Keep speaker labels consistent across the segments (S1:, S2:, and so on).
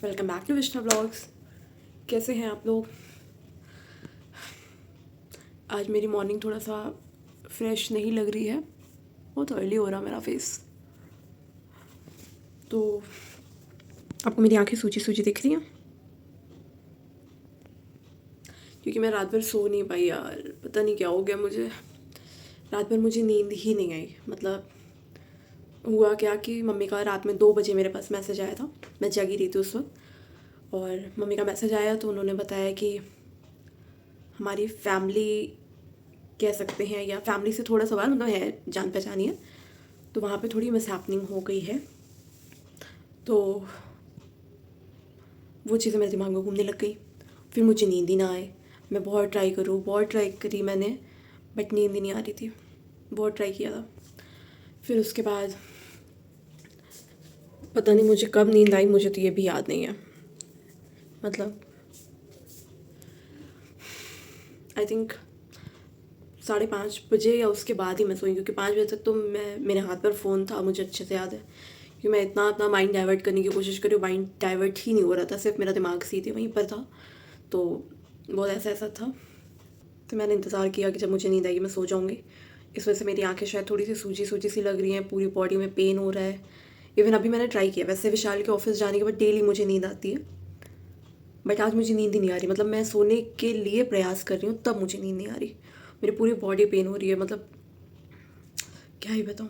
S1: Welcome back to Vishnu blogs. कैसे हैं आप लोग? आज मेरी मॉर्निंग थोड़ा सा फ्रेश नहीं लग रही है, बहुत ऑयली हो रहा मेरा फेस। तो आपको मेरी आंखें सूजी सूजी दिख रही हैं क्योंकि मैं रात भर सो नहीं पाई यार। पता नहीं क्या हो गया मुझे, रात भर मुझे नींद ही नहीं आई। मतलब हुआ क्या कि मम्मी का रात में 2 बजे मेरे पास मैसेज आया था, मैं जगी रही थी उस वक्त। और मम्मी का मैसेज आया तो उन्होंने बताया कि हमारी फैमिली कह सकते हैं, या फैमिली से थोड़ा सवाल मतलब है, जान पहचानी है, तो वहाँ पे थोड़ी मिसहैपनिंग हो गई है। तो वो चीज़ें मेरे दिमाग में घूमने लग गई। फिर मुझे नींद ही ना आए। मैं बहुत ट्राई करी मैंने, बट नींद ही नहीं आ रही थी। बहुत ट्राई किया था। फिर उसके बाद पता नहीं मुझे कब नींद आई, मुझे तो ये भी याद नहीं है। मतलब आई थिंक 5:30 बजे या उसके बाद ही मैं सोई, क्योंकि 5 बजे तक तो मेरे हाथ पर फ़ोन था, मुझे अच्छे से याद है। क्योंकि मैं इतना माइंड डाइवर्ट करने की कोशिश करी, माइंड डाइवर्ट ही नहीं हो रहा था, सिर्फ मेरा दिमाग सीधे वहीं पर था। तो बहुत ऐसा था। तो मैंने इंतज़ार किया कि जब मुझे नींद आएगी मैं सो जाऊँगी। इस वजह से मेरी आंखें शायद थोड़ी सी सूजी सूजी सी लग रही हैं, पूरी बॉडी में पेन हो रहा है। इवन अभी मैंने ट्राई किया, वैसे विशाल के ऑफिस जाने के बाद डेली मुझे नींद आती है, बट आज मुझे नींद ही नहीं आ रही। मतलब मैं सोने के लिए प्रयास कर रही हूँ तब मुझे नींद नहीं आ रही। मेरी पूरी बॉडी पेन हो रही है। मतलब क्या ही बताऊँ।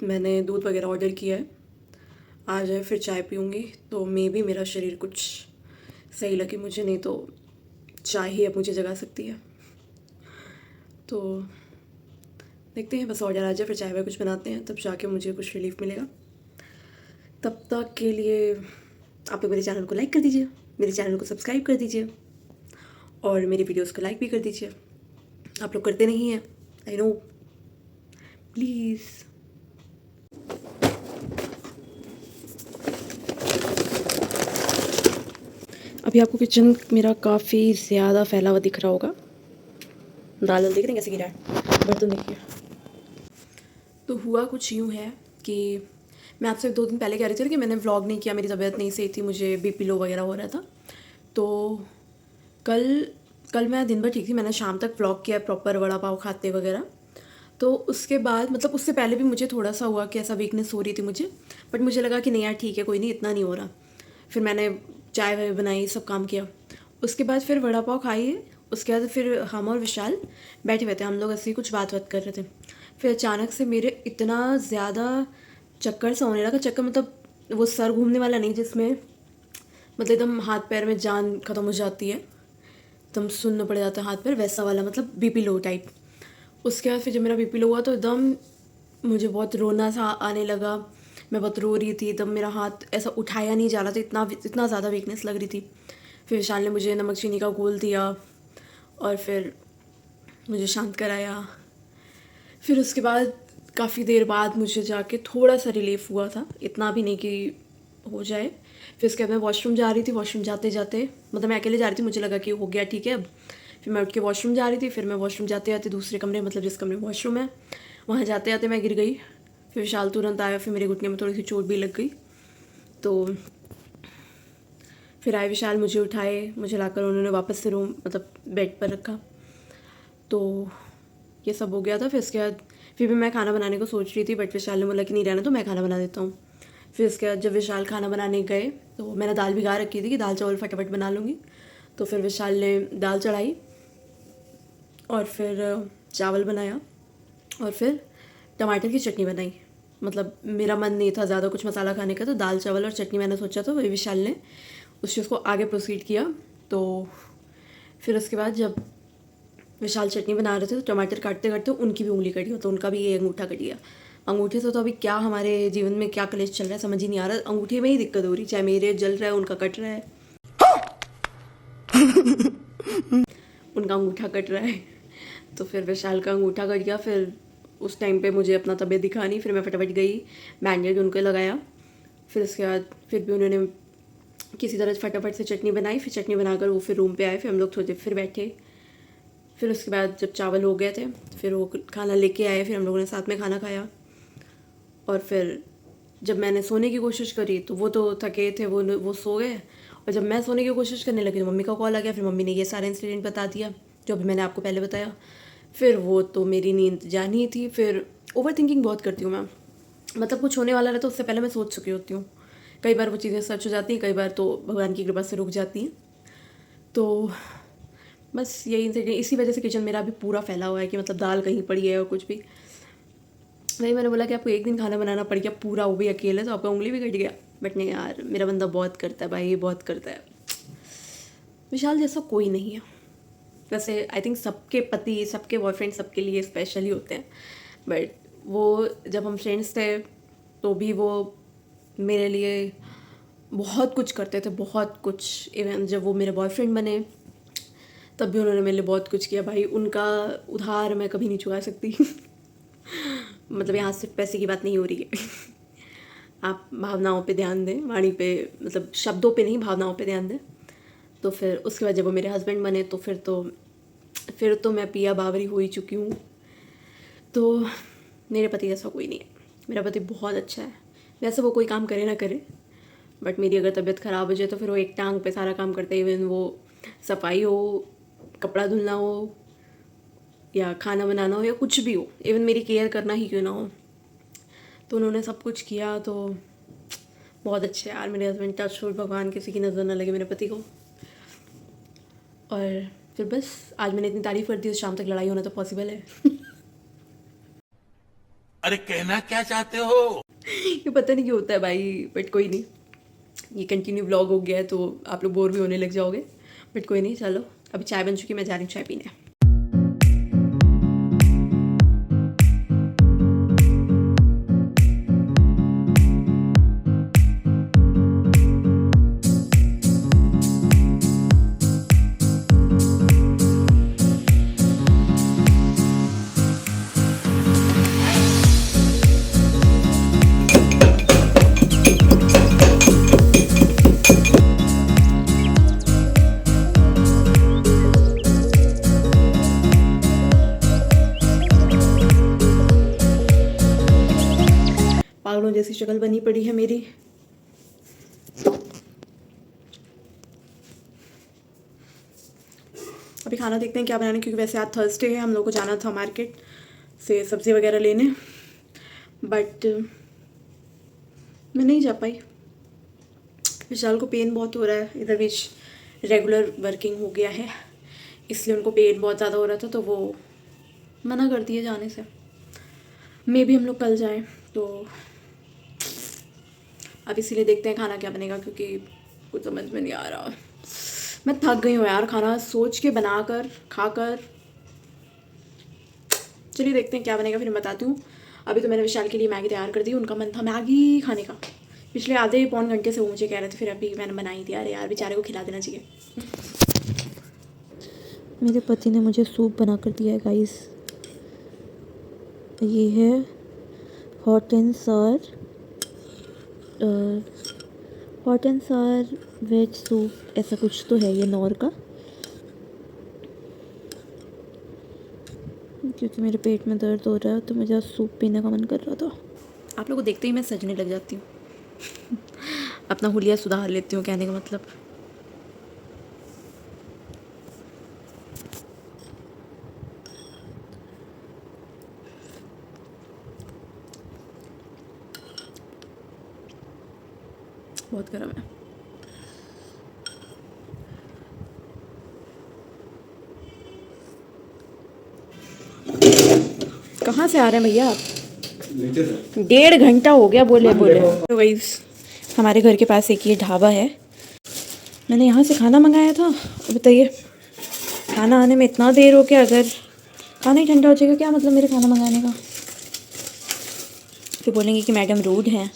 S1: मैंने दूध वगैरह ऑर्डर किया है, आ जाए फिर चाय पीऊँगी तो मे बी मेरा शरीर कुछ सही लगे मुझे, नहीं तो चाय ही अब मुझे जगा सकती है। तो देखते हैं, बस ऑर्डर आ जाए फिर चाय वाय कुछ बनाते हैं, तब जाके मुझे कुछ रिलीफ मिलेगा। तब तक के लिए आप लोग मेरे चैनल को लाइक कर दीजिए, मेरे चैनल को सब्सक्राइब कर दीजिए और मेरी वीडियोस को लाइक भी कर दीजिए। आप लोग करते नहीं हैं, आई नो, प्लीज़। अभी आपको किचन मेरा काफ़ी ज़्यादा फैला हुआ दिख रहा होगा। दाल देख रहे हैं कैसे गिरा है, बर्तन देखिए। तो हुआ कुछ यूँ है कि मैं आपसे 2 दिन पहले कह रही थी कि मैंने व्लॉग नहीं किया, मेरी तबीयत नहीं सही थी, मुझे बीपी लो वगैरह हो रहा था। तो कल कल मैं दिन भर ठीक थी, मैंने शाम तक व्लॉग किया प्रॉपर, वड़ा पाव खाते वगैरह। तो उसके बाद मतलब उससे पहले भी मुझे थोड़ा सा हुआ कि ऐसा वीकनेस हो रही थी मुझे, बट मुझे लगा कि नहीं यार ठीक है, कोई नहीं, इतना नहीं हो रहा। फिर मैंने चाय वाय बनाई, सब काम किया। उसके बाद फिर वड़ा पाव खाई। उसके बाद फिर हम और विशाल बैठे हुए थे, हम लोग ऐसे ही कुछ बात कर रहे थे। फिर अचानक से मेरे इतना ज़्यादा चक्कर सा होने लगा। चक्कर मतलब वो सर घूमने वाला नहीं, जिसमें मतलब एकदम हाथ पैर में जान ख़त्म हो जाती है, एकदम सुन्न पड़ जाता है हाथ पैर, वैसा वाला, मतलब बीपी लो टाइप। उसके बाद फिर जब मेरा बीपी लो हुआ तो एकदम मुझे बहुत रोना सा आने लगा। मैं बहुत रो रही थी, तब मेरा हाथ ऐसा उठाया नहीं जा रहा था, इतना इतना ज़्यादा वीकनेस लग रही थी। फिर विशाल ने मुझे नमक चीनी का घोल दिया और फिर मुझे शांत कराया। फिर उसके बाद काफ़ी देर बाद मुझे जाके थोड़ा सा रिलीफ हुआ था, इतना भी नहीं कि हो जाए। फिर उसके बाद मैं वॉशरूम जा रही थी, वॉशरूम जाते जाते मतलब मैं अकेले जा रही थी, मुझे लगा कि हो गया ठीक है अब। फिर मैं उठ के वॉशरूम जा रही थी, फिर मैं वॉशरूम जाते जाते दूसरे कमरे, मतलब जिस कमरे में वॉशरूम है, वहाँ जाते जाते मैं गिर गई। फिर विशाल तुरंत आया, फिर मेरे घुटने में थोड़ी सी चोट भी लग गई। तो फिर आए विशाल, मुझे उठाए, मुझे लाकर उन्होंने वापस से रूम मतलब बेड पर रखा। तो ये सब हो गया था। फिर उसके बाद फिर भी मैं खाना बनाने को सोच रही थी, बट विशाल ने बोला कि नहीं रहना, तो मैं खाना बना देता हूँ। फिर उसके बाद जब विशाल खाना बनाने गए तो मैंने दाल भिगा रखी थी कि दाल चावल फटाफट बना लूँगी। तो फिर विशाल ने दाल चढ़ाई और फिर चावल बनाया और फिर टमाटर की चटनी बनाई। मतलब मेरा मन नहीं था ज़्यादा कुछ मसाला खाने का, तो दाल चावल और चटनी मैंने सोचा, तो वही विशाल ने उस चीज़ को आगे प्रोसीड किया। तो फिर उसके बाद जब विशाल चटनी बना रहे थे तो टमाटर काटते काटते उनकी भी उंगली कटी हो, तो उनका भी ये अंगूठा कट गया। अंगूठे से तो अभी क्या हमारे जीवन में क्या कलेश चल रहा है समझ ही नहीं आ रहा। अंगूठे में ही दिक्कत हो रही, चाहे मेरे जल रहा है, उनका कट रहा है। उनका अंगूठा कट रहा है। तो फिर विशाल का अंगूठा कट गया। फिर उस टाइम पे मुझे अपना तबीयत दिखानी, फिर मैं फटाफट गई, बैंडेज उनको लगाया। फिर उसके बाद फिर भी उन्होंने किसी तरह फटाफट से चटनी बनाई। फिर चटनी बनाकर वो फिर रूम पे आए, फिर हम लोग थोड़ी देर फिर बैठे। फिर उसके बाद जब चावल हो गए थे फिर वो खाना लेके आए, फिर हम लोगों ने साथ में खाना खाया और फिर जब मैंने सोने की कोशिश करी तो वो तो थके थे, वो सो गए, और जब मैं सोने की कोशिश करने लगी तो मम्मी का कॉल आ गया। फिर मम्मी ने ये सारा इंसिडेंट बता दिया जो अभी मैंने आपको पहले बताया। फिर वो तो मेरी नींद जानी ही थी। फिर ओवर थिंकिंग बहुत करती हूँ मैं, मतलब कुछ होने वाला रहता है उससे पहले मैं सोच चुकी होती हूँ। कई बार वो चीज़ें सच हो जाती हैं, कई बार तो भगवान की कृपा से रुक जाती हैं। तो बस यही इंसिडेंट, इसी वजह से किचन मेरा अभी पूरा फैला हुआ है कि मतलब दाल कहीं पड़ी है और कुछ भी। वही मैंने बोला कि आपको एक दिन खाना बनाना पड़ गया पूरा, वो भी अकेले, तो आपका उंगली भी कट गया। बट नहीं यार, मेरा बंदा बहुत करता है भाई, ये बहुत करता है। विशाल जैसा कोई नहीं है। वैसे आई थिंक सबके पति, सबके बॉयफ्रेंड सबके लिए स्पेशल ही होते हैं, बट वो जब हम फ्रेंड्स थे तो भी वो मेरे लिए बहुत कुछ करते थे, बहुत कुछ। इवन जब वो मेरे बॉयफ्रेंड बने तब भी उन्होंने मेरे लिए बहुत कुछ किया भाई। उनका उधार मैं कभी नहीं चुका सकती। मतलब यहाँ सिर्फ पैसे की बात नहीं हो रही है। आप भावनाओं पे ध्यान दें, वाणी पे, मतलब शब्दों पे नहीं, भावनाओं पे ध्यान दें। तो फिर उसके बाद जब वो मेरे हस्बैंड बने तो फिर तो मैं पिया बावरी हो ही चुकी हूँ। तो मेरे पति जैसा कोई नहीं है। मेरा पति बहुत अच्छा है। वैसे वो कोई काम करे ना करे, बट मेरी अगर तबीयत ख़राब हो जाए तो फिर वो एक टांग पे सारा काम करते हैं। इवन वो सफाई हो, कपड़ा धुलना हो, या खाना बनाना हो, या कुछ भी हो, इवन मेरी केयर करना ही क्यों ना हो, तो उन्होंने सब कुछ किया। तो बहुत अच्छे यार मेरे हस्बैंड। टच वुड, भगवान किसी की नज़र ना लगे मेरे पति को। और फिर बस आज मैंने इतनी तारीफ़ कर दी तो शाम तक लड़ाई होना तो पॉसिबल है।
S2: अरे कहना क्या चाहते हो?
S1: ये पता नहीं क्यों होता है भाई, बट कोई नहीं। ये कंटिन्यू व्लॉग हो गया है तो आप लोग बोर भी होने लग जाओगे, बट कोई नहीं। चलो अभी चाय बन चुकी है, मैं जा रही हूँ चाय पीने। पागलों जैसी शक्ल बनी पड़ी है मेरी। अभी खाना देखते हैं क्या बनाने, क्योंकि वैसे आज थर्सडे है, हम लोग को जाना था मार्केट से सब्ज़ी वगैरह लेने, बट मैं नहीं जा पाई। विशाल को पेन बहुत हो रहा है, इधर बीच रेगुलर वर्किंग हो गया है, इसलिए उनको पेन बहुत ज़्यादा हो रहा था, तो वो मना कर दिए जाने से। मे भी हम लोग कल जाएं, तो अब इसीलिए देखते हैं खाना क्या बनेगा, क्योंकि कुछ समझ में नहीं आ रहा। मैं थक गई हूँ यार, खाना सोच के बनाकर खाकर। चलिए देखते हैं क्या बनेगा, फिर मैं बताती हूँ। अभी तो मैंने विशाल के लिए मैगी तैयार कर दी, उनका मन था मैगी खाने का। पिछले आधे पौन घंटे से वो मुझे कह रहे थे, फिर अभी मैंने बनाई थी। अरे यार बेचारे को खिला देना चाहिए।
S3: मेरे पति ने मुझे सूप बना कर दिया है गाइस। ये है hot and sour veg soup, ऐसा कुछ तो है ये नॉर का, क्योंकि मेरे पेट में दर्द हो रहा है तो मुझे सूप पीने का मन कर रहा था।
S1: आप लोगों को देखते ही मैं सजने लग जाती हूँ। अपना हुलिया सुधार लेती हूँ, कहने का मतलब। बहुत गर्म है। कहाँ से आ रहे हैं भैया आप? 1.5 घंटा हो गया बोले। तो वही हमारे घर के पास एक ये ढाबा है, मैंने यहाँ से खाना मंगाया था। बताइए खाना आने में इतना देर हो गया, अगर खाना ही ठंडा हो जाएगा क्या मतलब मेरे खाना मंगाने का? फिर बोलेंगे कि मैडम रूड हैं।